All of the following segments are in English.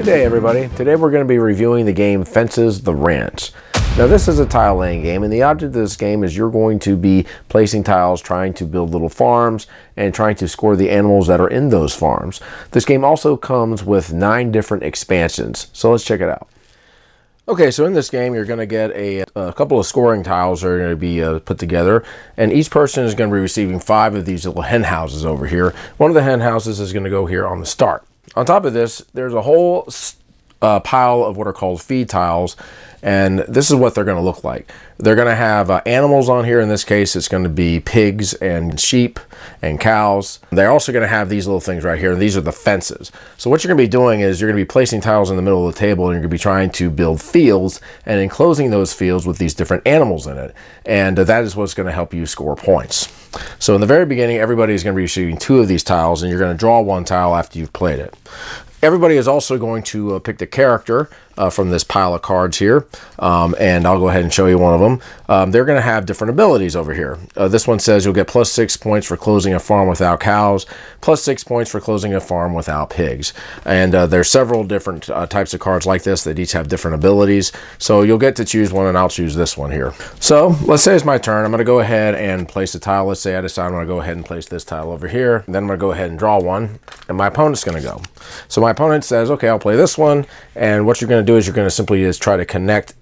Good day, everybody. Today we're going to be reviewing the game Fences the Ranch. Now this is a tile laying game, and the object of this game is you're going to be placing tiles, trying to build little farms, and trying to score the animals that are in those farms. This game also comes with 9 different expansions, so let's check it out. Okay, so in this game you're going to get a couple of scoring tiles that are going to be put together, and each person is going to be receiving 5 of these little hen houses over here. One of the hen houses is going to go here on the start. On top of this, there's a whole pile of what are called feed tiles, and this is what they're going to look like. They're going to have animals on here. In this case, it's going to be pigs and sheep and cows. They're also going to have these little things right here, and these are the fences. So what you're going to be doing is you're going to be placing tiles in the middle of the table, and you're going to be trying to build fields and enclosing those fields with these different animals in it, and that is what's going to help you score points. So in the very beginning, everybody is going to be receiving 2 of these tiles, and you're going to draw 1 tile after you've played it. Everybody is also going to pick the character from this pile of cards here, and I'll go ahead and show you one of them. They're going to have different abilities over here. This one says you'll get plus 6 points for closing a farm without cows, plus 6 points for closing a farm without pigs. And there's several different types of cards like this that each have different abilities, so you'll get to choose one, and I'll choose this one here. So let's say it's my turn. I'm going to go ahead and place a tile. Let's say I decide I'm going to go ahead and place this tile over here. Then I'm going to go ahead and draw one, and my opponent's going to go. So my opponent says, okay, I'll play this one, and what you're going to do is you're going to simply just try to connect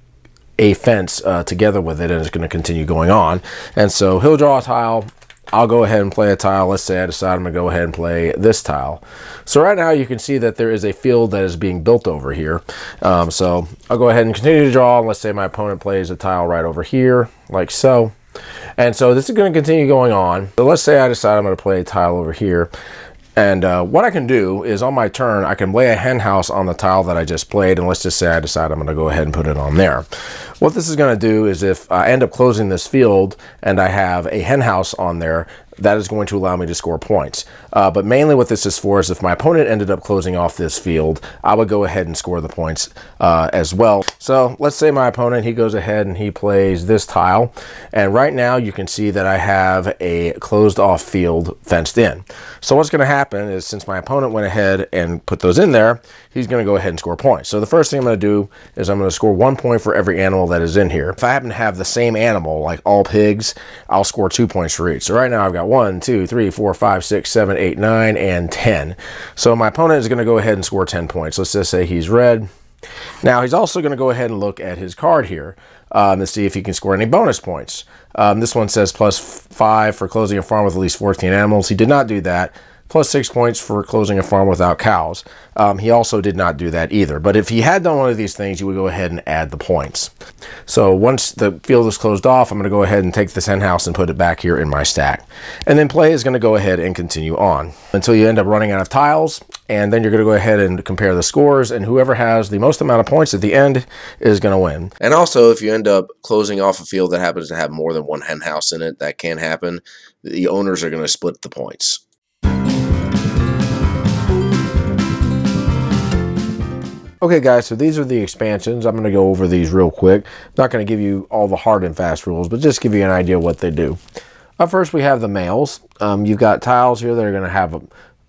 a fence together with it, and it's going to continue going on. And so he'll draw a tile, I'll go ahead and play a tile. Let's say I decide I'm going to go ahead and play this tile. So right now you can see that there is a field that is being built over here. So I'll go ahead and continue to draw, and let's say my opponent plays a tile right over here, like so. And so this is going to continue going on. So let's say I decide I'm going to play a tile over here. And what I can do is on my turn, I can lay a hen house on the tile that I just played, and let's just say I decide I'm going to go ahead and put it on there. What this is going to do is if I end up closing this field and I have a hen house on there, that is going to allow me to score points. But mainly what this is for is if my opponent ended up closing off this field, I would go ahead and score the points as well. So let's say my opponent, he goes ahead and he plays this tile. And right now you can see that I have a closed off field fenced in. So what's going to happen is since my opponent went ahead and put those in there, he's going to go ahead and score points. So the first thing I'm going to do is I'm going to score 1 point for every animal that is in here. If I happen to have the same animal, like all pigs, I'll score 2 points for each. So right now I've got 1, 2, 3, 4, 5, 6, 7, 8, 9, and 10. So my opponent is going to go ahead and score 10 points. Let's just say he's red. Now he's also going to go ahead and look at his card here to see if he can score any bonus points. This one says plus 5 for closing a farm with at least 14 animals. He did not do that. Plus 6 points for closing a farm without cows. He also did not do that either. But if he had done one of these things, you would go ahead and add the points. So once the field is closed off, I'm going to go ahead and take this hen house and put it back here in my stack. And then play is going to go ahead and continue on until you end up running out of tiles. And then you're going to go ahead and compare the scores, and whoever has the most amount of points at the end is going to win. And also, if you end up closing off a field that happens to have more than one hen house in it, that can happen, the owners are going to split the points. Okay guys, so these are the expansions. I'm going to go over these real quick. Not going to give you all the hard and fast rules, but just give you an idea of what they do. Up first we have the males. You've got tiles here that are going to have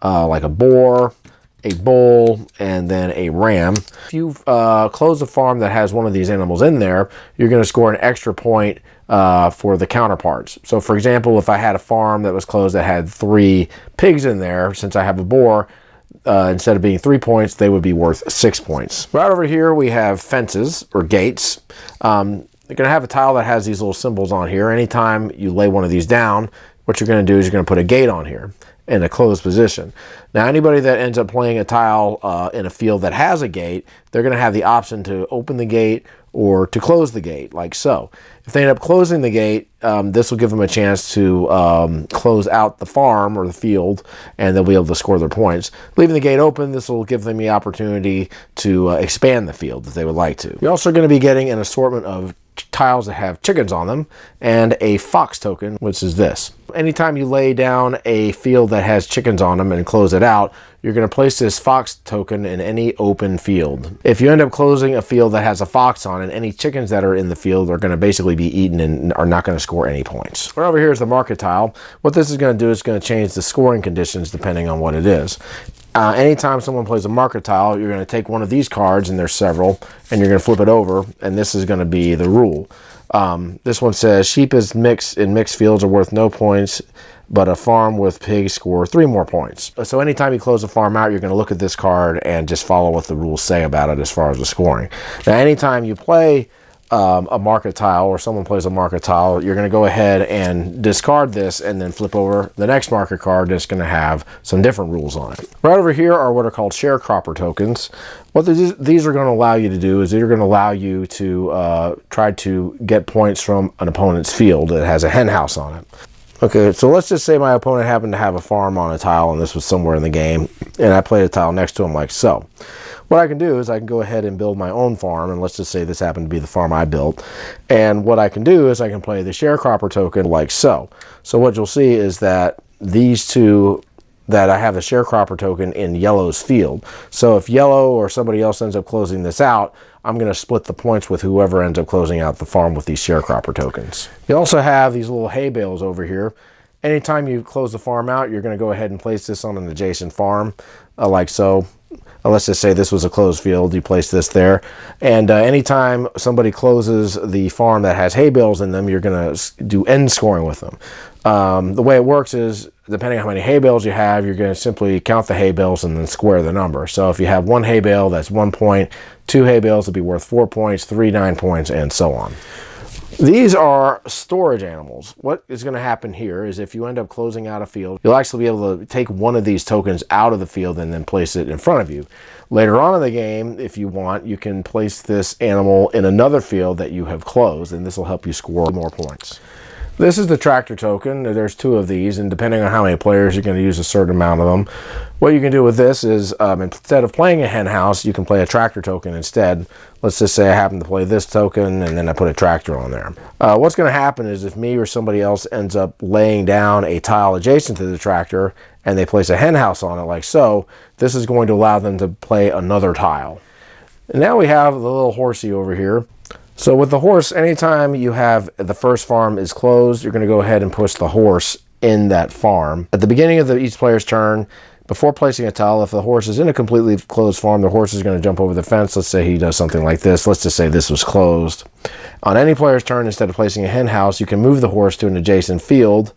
like a boar, a bull, and then a ram. If you close a farm that has one of these animals in there, you're going to score an extra point for the counterparts. So for example, if I had a farm that was closed that had 3 pigs in there, since I have a boar, instead of being 3 points, they would be worth 6 points. Right over here we have fences or gates. You're going to have a tile that has these little symbols on here. Anytime you lay one of these down, what you're going to do is you're going to put a gate on here in a closed position. Now anybody that ends up playing a tile in a field that has a gate, they're going to have the option to open the gate or to close the gate, like so. If they end up closing the gate, this will give them a chance to close out the farm or the field, and they'll be able to score their points. Leaving the gate open, this will give them the opportunity to expand the field if they would like to. You're also going to be getting an assortment of tiles that have chickens on them and a fox token, which is this. Anytime you lay down a field that has chickens on them and close it out, you're going to place this fox token in any open field. If you end up closing a field that has a fox on it, any chickens that are in the field are going to basically be eaten and are not going to score any points. Right over here is the market tile. What this is going to do is going to change the scoring conditions depending on what it is. Anytime someone plays a market tile, you're going to take one of these cards, and there's several, and you're going to flip it over, and this is going to be the rule. This one says, sheep is mixed in mixed fields are worth no points, but a farm with pigs score 3 more points. So anytime you close a farm out, you're going to look at this card and just follow what the rules say about it as far as the scoring. Now, anytime you play a market tile, or someone plays a market tile, you're going to go ahead and discard this and then flip over the next market card that's going to have some different rules on it. Right over here are what are called sharecropper tokens. What these are going to allow you to do is they're going to allow you to try to get points from an opponent's field that has a hen house on it. Okay, so let's just say my opponent happened to have a farm on a tile, and this was somewhere in the game, and I played a tile next to him like so. What I can do is I can go ahead and build my own farm, and let's just say this happened to be the farm I built. And what I can do is I can play the sharecropper token like so. So what you'll see is that these two, that I have the sharecropper token in yellow's field. So if yellow or somebody else ends up closing this out, I'm going to split the points with whoever ends up closing out the farm with these sharecropper tokens. You also have these little hay bales over here. Anytime you close the farm out, you're going to go ahead and place this on an adjacent farm like so. Let's just say this was a closed field, you place this there. And anytime somebody closes the farm that has hay bales in them, you're going to do end scoring with them. The way it works is, depending on how many hay bales you have, you're going to simply count the hay bales and then square the number. So if you have 1 hay bale, that's 1 point. 2 hay bales will be worth 4 points, 3 9 points, and so on. These are storage animals. What is going to happen here is if you end up closing out a field, you'll actually be able to take one of these tokens out of the field and then place it in front of you. Later on in the game, if you want, you can place this animal in another field that you have closed, and this will help you score more points. This is the tractor token. There's 2 of these, and depending on how many players, you're going to use a certain amount of them. What you can do with this is, instead of playing a hen house, you can play a tractor token instead. Let's just say I happen to play this token, and then I put a tractor on there. What's going to happen is if me or somebody else ends up laying down a tile adjacent to the tractor, and they place a hen house on it like so, this is going to allow them to play another tile. And now we have the little horsey over here. So with the horse, anytime you have the first farm is closed, you're going to go ahead and push the horse in that farm. At the beginning of each player's turn, before placing a tile, if the horse is in a completely closed farm, the horse is going to jump over the fence. Let's say he does something like this. Let's just say this was closed. On any player's turn, instead of placing a hen house, you can move the horse to an adjacent field,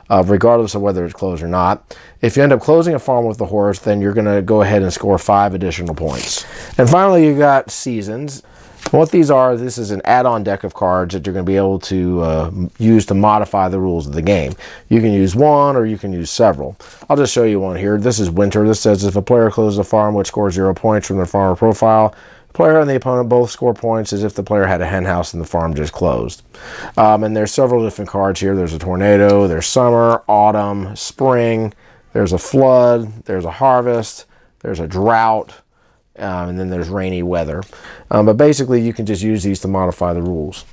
regardless of whether it's closed or not. If you end up closing a farm with the horse, then you're going to go ahead and score 5 additional points. And finally, you got seasons. What these are, this is an add-on deck of cards that you're going to be able to use to modify the rules of the game. You can use one or you can use several. I'll just show you one here. This is winter. This says if a player closes a farm which scores 0 points from their farmer profile, the player and the opponent both score points as if the player had a hen house and the farm just closed. And there's several different cards here. There's a tornado, there's summer, autumn, spring, there's a flood, there's a harvest, there's a drought, and then there's rainy weather. But basically, you can just use these to modify the rules.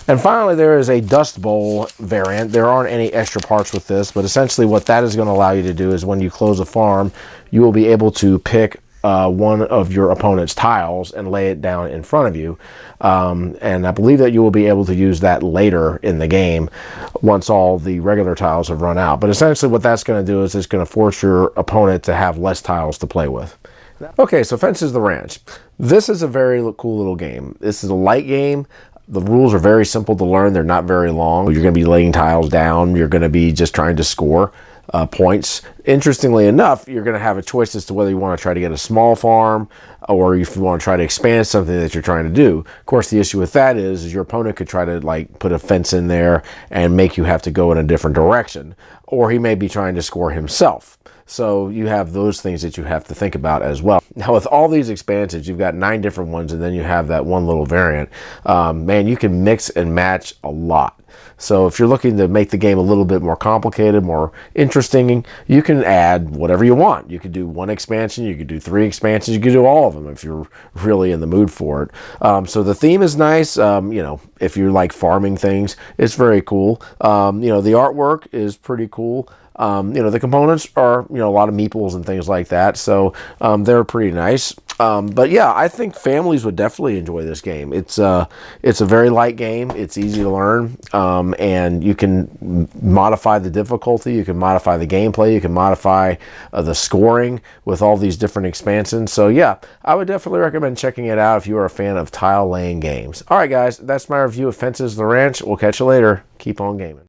And finally, there is a Dust Bowl variant. There aren't any extra parts with this, but essentially what that is going to allow you to do is when you close a farm, you will be able to pick one of your opponent's tiles and lay it down in front of you. And I believe that you will be able to use that later in the game once all the regular tiles have run out. But essentially what that's going to do is it's going to force your opponent to have less tiles to play with. Okay, so Fences the Ranch. This is a very cool little game. This is a light game. The rules are very simple to learn. They're not very long. You're going to be laying tiles down. You're going to be just trying to score points. Interestingly enough, you're going to have a choice as to whether you want to try to get a small farm or if you want to try to expand something that you're trying to do. Of course, the issue with that is your opponent could try to like put a fence in there and make you have to go in a different direction, or he may be trying to score himself. So you have those things that you have to think about as well. Now with all these expansions, you've got 9 different ones and then you have that one little variant. Man, you can mix and match a lot. So if you're looking to make the game a little bit more complicated, more interesting, you can add whatever you want. You could do 1 expansion, you could do 3 expansions, you could do all of them if you're really in the mood for it. So the theme is nice. You know, if you like farming things, it's very cool. You know, the artwork is pretty cool. You know, the components are, you know, a lot of meeples and things like that. So they're pretty nice. But yeah, I think families would definitely enjoy this game. It's a very light game. It's easy to learn, and you can modify the difficulty. You can modify the gameplay. You can modify the scoring with all these different expansions. So yeah, I would definitely recommend checking it out if you are a fan of tile laying games. All right, guys, that's my review of Fences the Ranch. We'll catch you later. Keep on gaming.